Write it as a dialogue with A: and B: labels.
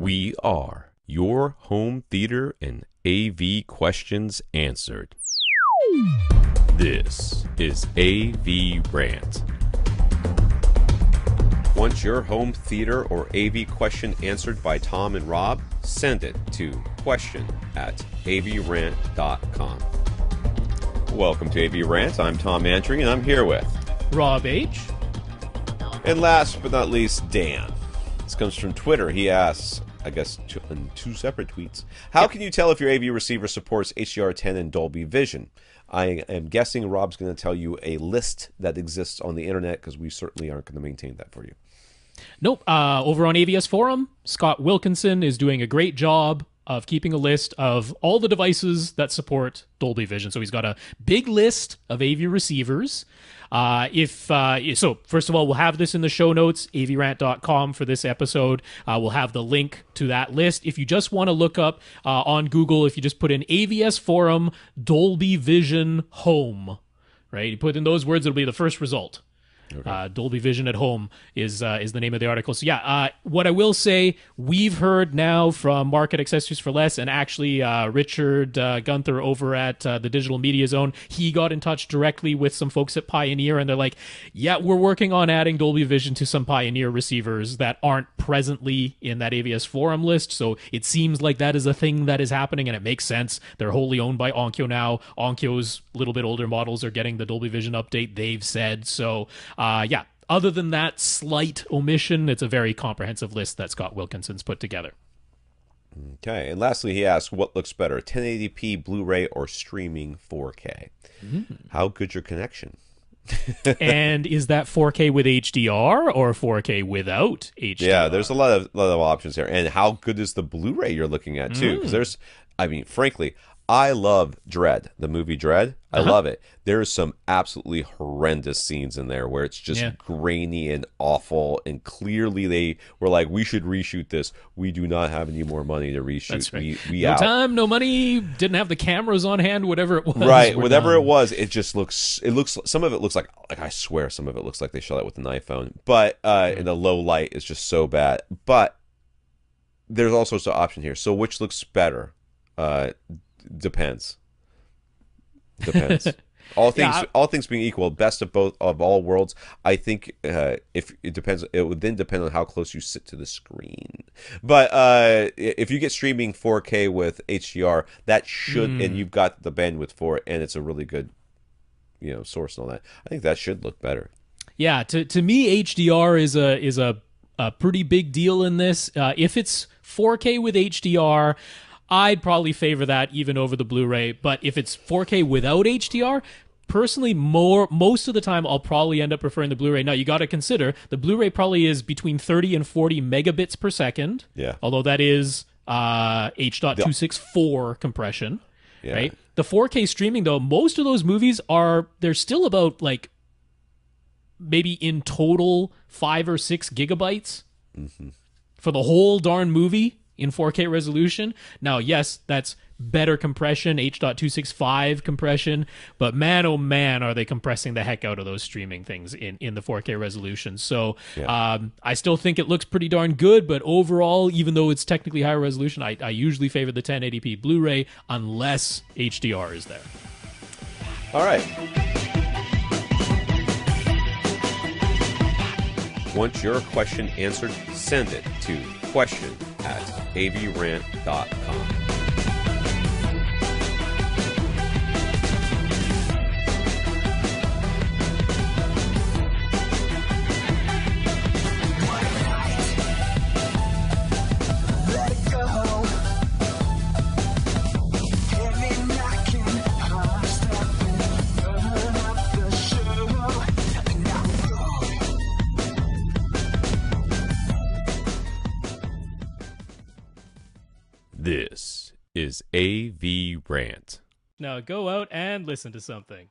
A: We are your home theater and AV questions answered. This is AVRant. Want your home theater or AV question answered by Tom and Rob? Send it to question@avrant.com. Welcome to AVRant. I'm Tom Andry, and I'm here with
B: Rob H.
A: And last but not least, Dan. This comes from Twitter. He asks, I guess in two separate tweets, how can you tell if your AV receiver supports HDR10 and Dolby Vision? I am guessing Rob's going to tell you a list that exists on the internet, because we certainly aren't going to maintain that for you.
B: Nope. Over on AVS Forum, Scott Wilkinson is doing a great job of keeping a list of all the devices that support Dolby Vision. So he's got a big list of AV receivers. So first of all, we'll have this in the show notes, avrant.com for this episode. We'll have the link to that list. If you just want to look up on Google, if you just put in AVS Forum Dolby Vision Home, right? You put in those words, it'll be the first result. Okay. Dolby Vision at Home is the name of the article. So yeah, what I will say, we've heard now from Market Accessories for Less, and actually Richard Gunther over at the Digital Media Zone, he got in touch directly with some folks at Pioneer, and they're like, yeah, we're working on adding Dolby Vision to some Pioneer receivers that aren't presently in that AVS Forum list. So it seems like that is a thing that is happening, and it makes sense. They're wholly owned by Onkyo now. Onkyo's little bit older models are getting the Dolby Vision update, they've said. So yeah, other than that slight omission, it's a very comprehensive list that Scott Wilkinson's put together.
A: Okay, and lastly, he asks, what looks better, 1080p, Blu-ray, or streaming 4K? How good's your connection?
B: And is that 4K with HDR or 4K without HDR?
A: Yeah, there's a lot of options here. And how good is the Blu-ray you're looking at, too? Because there's, I mean, frankly, I love Dredd, the movie Dredd. I love it. There's some absolutely horrendous scenes in there where it's just grainy and awful, and clearly they were like, we should reshoot this. We do not have any more money to reshoot.
B: That's right.
A: We
B: no
A: out.
B: Time, no money, didn't have the cameras on hand, whatever it was.
A: Right, whatever it was, it just looks, some of it looks like I swear some of it looks like they shot it with an iPhone. But in the low light, it's just so bad. But there's also an option here. So which looks better? Depends. All things being equal, best of all worlds. I think if it depends, it would then depend on how close you sit to the screen. But if you get streaming 4K with HDR, that should, and you've got the bandwidth for it, and it's a really good, source and all that. I think that should look better.
B: Yeah, to me, HDR is a pretty big deal in this. If it's 4K with HDR, I'd probably favor that even over the Blu-ray. But if it's 4K without HDR, personally, most of the time, I'll probably end up preferring the Blu-ray. Now, you got to consider, the Blu-ray probably is between 30 and 40 megabits per second. Yeah. Although that is H.264 compression, right? The 4K streaming, though, most of those movies they're still about, like, maybe in total 5 or 6 gigabytes for the whole darn movie in 4K resolution. Now, yes, that's better compression, H.265 compression, but man, oh man, are they compressing the heck out of those streaming things in the 4K resolution. So I still think it looks pretty darn good, but overall, even though it's technically higher resolution, I usually favor the 1080p Blu-ray unless HDR is there.
A: All right. Want your question answered? Send it to question@avrant.com. This is AVRant.
B: Now go out and listen to something.